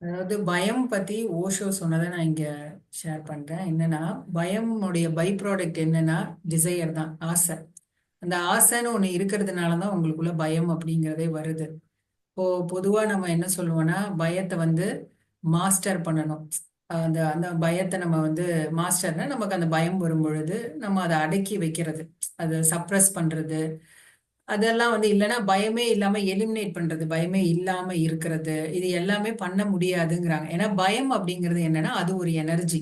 அதாவது பயம் பத்தி ஓஷோ சொன்னதை நான் இங்க ஷேர் பண்றேன். என்னன்னா, பயமுடைய பை ப்ராடக்ட் என்னன்னா டிசையர் தான், ஆசை. அந்த ஆசைன்னு ஒண்ணு இருக்கிறதுனால தான் உங்களுக்குள்ள பயம் அப்படிங்கிறதே வருது. இப்போ பொதுவா நம்ம என்ன சொல்லுவோம்னா, பயத்தை வந்து மாஸ்டர் பண்ணணும். அந்த அந்த பயத்தை நம்ம வந்து மாஸ்டர்னா நமக்கு அந்த பயம் வரும் பொழுது நம்ம அதை அடக்கி வைக்கிறது, அதை சப்ரஸ் பண்றது. அதெல்லாம் வந்து இல்லைன்னா பயமே இல்லாம எலிமினேட் பண்றது, பயமே இல்லாம இருக்கிறது, இது எல்லாமே பண்ண முடியாதுங்கிறாங்க. ஏன்னா பயம் அப்படிங்கிறது என்னன்னா அது ஒரு எனர்ஜி.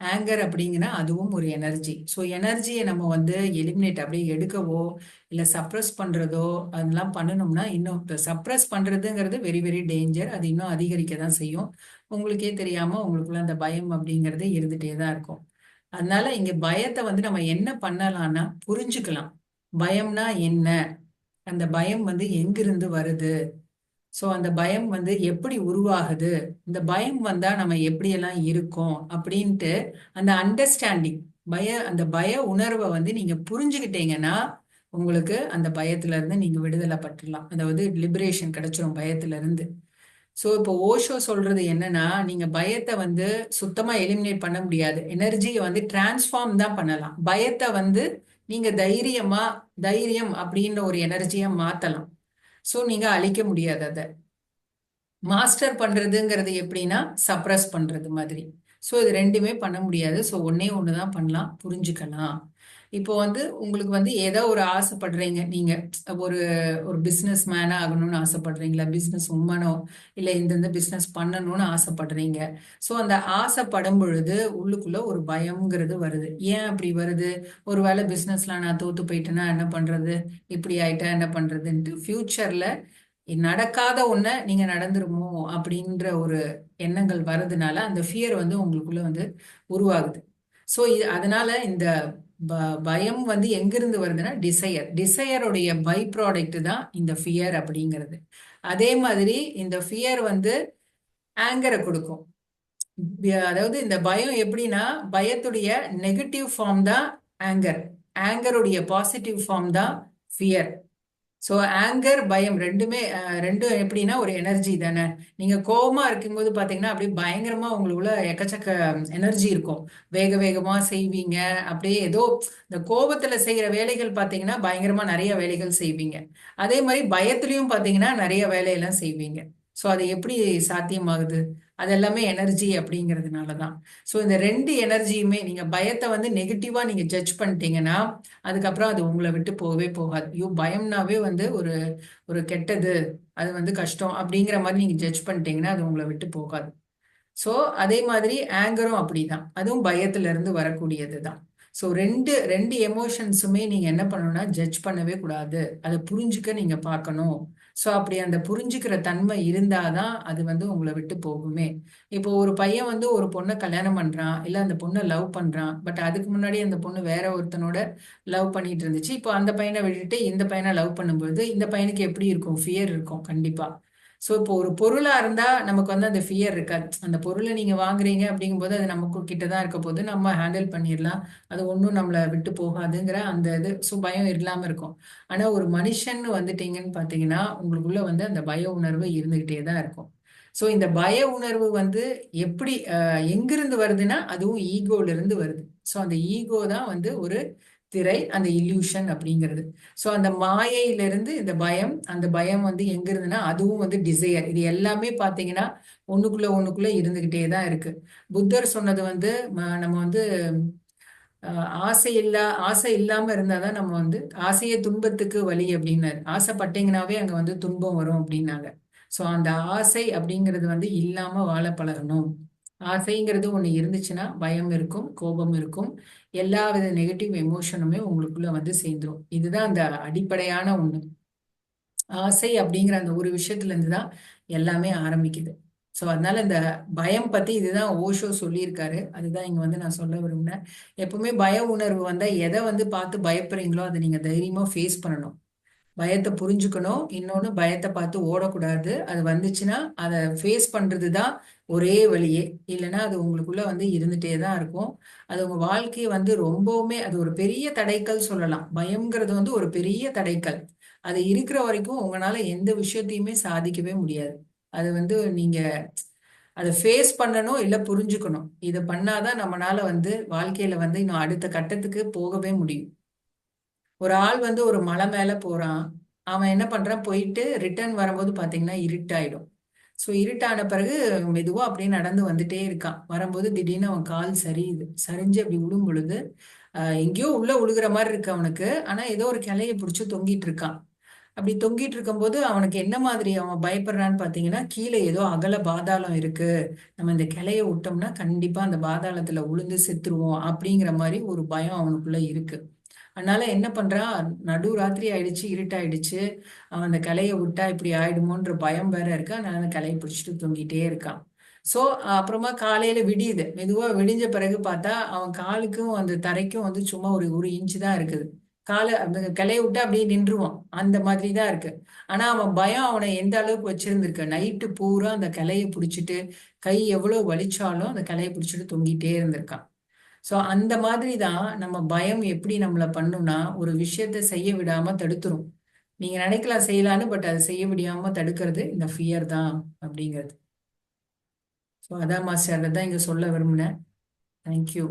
ஆங்கர் அப்படிங்கன்னா அதுவும் ஒரு எனர்ஜி. ஸோ எனர்ஜியை நம்ம வந்து எலிமினேட் அப்படியே எடுக்கவோ இல்லை சப்ரஸ் பண்றதோ அதெல்லாம் பண்ணணும்னா, இன்னும் சப்ரஸ் பண்றதுங்கிறது வெரி வெரி டேஞ்சர். அது இன்னும் அதிகரிக்க தான் செய்யும். உங்களுக்கே தெரியாம உங்களுக்குள்ள அந்த பயம் அப்படிங்கிறது இருந்துட்டே தான் இருக்கும். அதனால இங்க பயத்தை வந்து நம்ம என்ன பண்ணலாம்னா புரிஞ்சுக்கலாம். பயம்னா என்ன, அந்த பயம் வந்து எங்கிருந்து வருது, சோ அந்த பயம் வந்து எப்படி உருவாகுது, இந்த பயம் வந்தா நம்ம எப்படியெல்லாம் இருக்கோம் அப்படின்ட்டு அந்த அண்டர்ஸ்டாண்டிங், அந்த பய உணர்வை வந்து நீங்க புரிஞ்சுக்கிட்டீங்கன்னா உங்களுக்கு அந்த பயத்துல இருந்து நீங்க விடுதலை பட்டுடலாம். அதாவது லிபரேஷன் கிடைச்சிரும் பயத்துல இருந்து. சோ இப்போ ஓஷோ சொல்றது என்னன்னா, நீங்க பயத்தை வந்து சுத்தமா எலிமினேட் பண்ண முடியாது. எனர்ஜியை வந்து டிரான்ஸ்ஃபார்ம் தான் பண்ணலாம். பயத்தை வந்து நீங்க தைரியம் அப்படின்ற ஒரு எனர்ஜியா மாத்தலாம். சோ நீங்க அழிக்க முடியாது அதை. மாஸ்டர் பண்றதுங்கிறது எப்படின்னா சப்ரஸ் பண்றது மாதிரி. ஸோ இது ரெண்டுமே பண்ண முடியாது. ஸோ ஒன்னே ஒண்ணுதான் பண்ணலாம், புரிஞ்சுக்கலாம். இப்போ வந்து உங்களுக்கு வந்து ஏதோ ஒரு ஆசைப்படுறீங்க நீங்க, ஒரு ஒரு பிசினஸ் மேனா ஆகணும்னு ஆசைப்படுறீங்களா, பிசினஸ் உமனோ இல்லை இந்தந்த பிசினஸ் பண்ணணும்னு ஆசைப்படுறீங்க. ஸோ அந்த ஆசைப்படும் பொழுது உள்ளுக்குள்ள ஒரு பயம்ங்கிறது வருது. ஏன் அப்படி வருது? ஒருவேளை பிசினஸ்ல நான் தோத்து போயிட்டேன்னா என்ன பண்றது, இப்படி ஆயிட்டா என்ன பண்றதுன்ட்டு ஃபியூச்சர்ல நடக்காத ஒண்ண நீங்க நடந்துருமோ அப்படின்ற ஒரு எண்ணங்கள் வர்றதுனால அந்த ஃபியர் வந்து உங்களுக்குள்ள வந்து உருவாகுது. ஸோ அதனால இந்த பயம் வந்து எங்கிருந்து வருதுன்னா டிசையருடைய பை ப்ராடக்ட் தான் இந்த ஃபியர் அப்படிங்கிறது. அதே மாதிரி இந்த ஃபியர் வந்து ஆங்கரை கொடுக்கும். அதாவது இந்த பயம் எப்படின்னா, பயத்துடைய நெகட்டிவ் ஃபார்ம் தான் ஆங்கர், ஆங்கருடைய பாசிட்டிவ் ஃபார்ம் தான் ஃபியர். ஸோ ஆங்கர் பயம் ரெண்டுமே ரெண்டும் எப்படின்னா ஒரு எனர்ஜி தானே. நீங்க கோவமா இருக்கும்போது பாத்தீங்கன்னா அப்படியே பயங்கரமா உங்களுக்குள்ள எக்கச்சக்க எனர்ஜி இருக்கும். வேக வேகமா செய்வீங்க. அப்படியே ஏதோ இந்த கோபத்துல செய்யற வேலைகள் பாத்தீங்கன்னா பயங்கரமா நிறைய வேலைகள் செய்வீங்க. அதே மாதிரி பயத்திலையும் பாத்தீங்கன்னா நிறைய வேலையெல்லாம் செய்வீங்க. ஸோ அது எப்படி சாத்தியமாகுது? அது எல்லாமே எனர்ஜி அப்படிங்கிறதுனாலதான். ஸோ இந்த ரெண்டு எனர்ஜியுமே நீங்க பயத்தை வந்து நெகட்டிவா நீங்க ஜட்ஜ் பண்ணிட்டீங்கன்னா அதுக்கப்புறம் அது உங்களை விட்டு போகவே போகாது. ஐயோ பயம்னாவே வந்து ஒரு ஒரு கெட்டது, அது வந்து கஷ்டம் அப்படிங்கிற மாதிரி நீங்க ஜட்ஜ் பண்ணிட்டீங்கன்னா அது உங்களை விட்டு போகாது. ஸோ அதே மாதிரி ஆங்கரும் அப்படிதான், அதுவும் பயத்துல இருந்து வரக்கூடியது தான். ஸோ ரெண்டு ரெண்டு எமோஷன்ஸுமே நீங்க என்ன பண்ணணும்னா ஜட்ஜ் பண்ணவே கூடாது, அதை புரிஞ்சுக்க நீங்க பார்க்கணும். ஸோ அப்படி அந்த புரிஞ்சுக்கிற தன்மை இருந்தாதான் அது வந்து உங்களை விட்டு போகுமே. இப்போ ஒரு பையன் வந்து ஒரு பொண்ணை கல்யாணம் பண்றான், இல்ல அந்த பொண்ணை லவ் பண்றான். பட் அதுக்கு முன்னாடி அந்த பொண்ணு வேற ஒருத்தனோட லவ் பண்ணிட்டு இருந்துச்சு. இப்போ அந்த பையனை விட்டுட்டு இந்த பையனை லவ் பண்ணும்போது இந்த பையனுக்கு எப்படி இருக்கும்? ஃபியர் இருக்கும் கண்டிப்பா. ஸோ இப்போ ஒரு பொருளா இருந்தா நமக்கு வந்து அந்த ஃபியர் இருக்காது. அந்த பொருளை நீங்க வாங்குறீங்க அப்படிங்கும்போது அது நமக்கு கிட்டதான் இருக்க போது, நம்ம ஹேண்டில் பண்ணிடலாம், அது ஒன்றும் நம்மளை விட்டு போகாதுங்கிற அந்த இது. ஸோ பயம் இல்லாம இருக்கும். ஆனா ஒரு மனுஷன் வந்துட்டீங்கன்னு பாத்தீங்கன்னா உங்களுக்குள்ள வந்து அந்த பய உணர்வு இருந்துகிட்டே தான் இருக்கும். ஸோ இந்த பய உணர்வு வந்து எப்படி எங்கிருந்து வருதுன்னா அதுவும் ஈகோல இருந்து வருது. ஸோ அந்த ஈகோ தான் வந்து ஒரு திரை, அந்த இல்யூஷன் அப்படிங்கிறது. சோ அந்த மாயையிலிருந்து இந்த பயம், அந்த பயம் வந்து எங்க இருந்துன்னா அதுவும் வந்து டிசையர். இது எல்லாமே பாத்தீங்கன்னா ஒண்ணுக்குள்ள இருந்துகிட்டே தான் இருக்கு. புத்தர் சொன்னது வந்து நம்ம வந்து ஆசை இல்லாம இருந்தாதான் நம்ம வந்து ஆசையே துன்பத்துக்கு வழி அப்படின்னாரு. ஆசைப்பட்டீங்கன்னாவே அங்க வந்து துன்பம் வரும் அப்படின்னாங்க. சோ அந்த ஆசை அப்படிங்கிறது வந்து இல்லாம வாழ பழகணும். ஆசைங்கிறது ஒண்ணு இருந்துச்சுன்னா பயம் இருக்கும், கோபம் இருக்கும், எல்லா வித நெகட்டிவ் எமோஷனுமே உங்களுக்குள்ள வந்து சேர்ந்துரும். இதுதான் அந்த அடிப்படையான ஒண்ணு. ஆசை அப்படிங்கிற அந்த ஒரு விஷயத்துல இருந்து தான் எல்லாமே ஆரம்பிக்குது. சோ அதனால இந்த பயம் பத்தி இதுதான் ஓஷோ சொல்லியிருக்காரு. அதுதான் இங்க வந்து நான் சொல்ல விரும்பினேன். எப்பவுமே பய உணர்வு வந்தா எதை வந்து பார்த்து பயப்படுறீங்களோ அதை நீங்க தைரியமா ஃபேஸ் பண்ணணும். பயத்தை புரிஞ்சுக்கணும். இன்னொன்னு பயத்தை பார்த்து ஓடக்கூடாது. அது வந்துச்சுன்னா அதை ஃபேஸ் பண்றது தான் ஒரே வழியே. இல்லைன்னா அது உங்களுக்குள்ள வந்து இருந்துட்டே தான் இருக்கும். அது உங்க வாழ்க்கையை வந்து ரொம்பவுமே அது ஒரு பெரிய தடைக்கல் சொல்லலாம். பயம்ங்கிறது வந்து ஒரு பெரிய தடைக்கல். அது இருக்கிற வரைக்கும் உங்களால எந்த விஷயத்தையுமே சாதிக்கவே முடியாது. அது வந்து நீங்க அதை ஃபேஸ் பண்ணணும், இல்லை புரிஞ்சுக்கணும். இதை பண்ணாதான் நம்மளால வந்து வாழ்க்கையில வந்து இன்னும் அடுத்த கட்டத்துக்கு போகவே முடியும். ஒரு ஆள் வந்து ஒரு மலை மேல போறான். அவன் என்ன பண்றான், போயிட்டு ரிட்டர்ன் வரும்போது பாத்தீங்கன்னா இருட்டாயிடும். ஸோ இருட்டான பிறகு மெதுவா அப்படியே நடந்து வந்துட்டே இருக்கான். வரும்போது திடீர்னு அவன் கால் சரியுது. சரிஞ்சு அப்படி விழும் பொழுது எங்கேயோ உள்ள உழுகுற மாதிரி இருக்கு அவனுக்கு. ஆனா ஏதோ ஒரு கிளைய பிடிச்சு தொங்கிட்டு இருக்கான். அப்படி தொங்கிட்டு இருக்கும்போது அவனுக்கு என்ன மாதிரி அவன் பயப்படுறான்னு பாத்தீங்கன்னா, கீழே ஏதோ அகல பாதாளம் இருக்கு, நம்ம இந்த கிளைய விட்டோம்னா கண்டிப்பா அந்த பாதாளத்துல உளுந்து செத்துருவோம் அப்படிங்கிற மாதிரி ஒரு பயம் அவனுக்குள்ள இருக்கு. அதனால என்ன பண்றான், நடு ராத்திரி ஆயிடுச்சு, இருட்டாயிடுச்சு. அவன் அந்த கிளைய விட்டா இப்படி ஆயிடுமோன்ற பயம் வேற இருக்கு. அதனால அந்த கிளைய பிடிச்சிட்டு தொங்கிட்டே இருக்கான். சோ அப்புறமா காலையில விடியுது. மெதுவா விடிஞ்ச பிறகு பார்த்தா அவன் காலுக்கும் அந்த தரைக்கும் வந்து சும்மா ஒரு ஒரு இன்ச்சு தான் இருக்குது. காலை அந்த கிளைய விட்டா அப்படியே நின்றுவான். அந்த மாதிரி தான் இருக்கு. ஆனா அவன் பயம் அவனை எந்த அளவுக்கு வச்சிருந்திருக்கு. நைட்டு பூரா அந்த கிளைய பிடிச்சிட்டு, கை எவ்வளவு வலிச்சாலும் அந்த கிளைய பிடிச்சிட்டு தொங்கிட்டே இருந்திருக்கான். சோ அந்த மாதிரி தான் நம்ம பயம் எப்படி நம்மள பண்ணும்னா, ஒரு விஷயத்த செய்ய விடாம தடுத்துரும். நீங்க நினைக்கலாம் செய்யலான்னு, பட் அதை செய்ய விடாம தடுக்கிறது இந்த ஃபியர் தான் அப்படிங்கிறது. ஸோ அதான் மாஸ்டர், அதை தான் இங்க சொல்ல விரும்பினேன். தேங்க்யூ.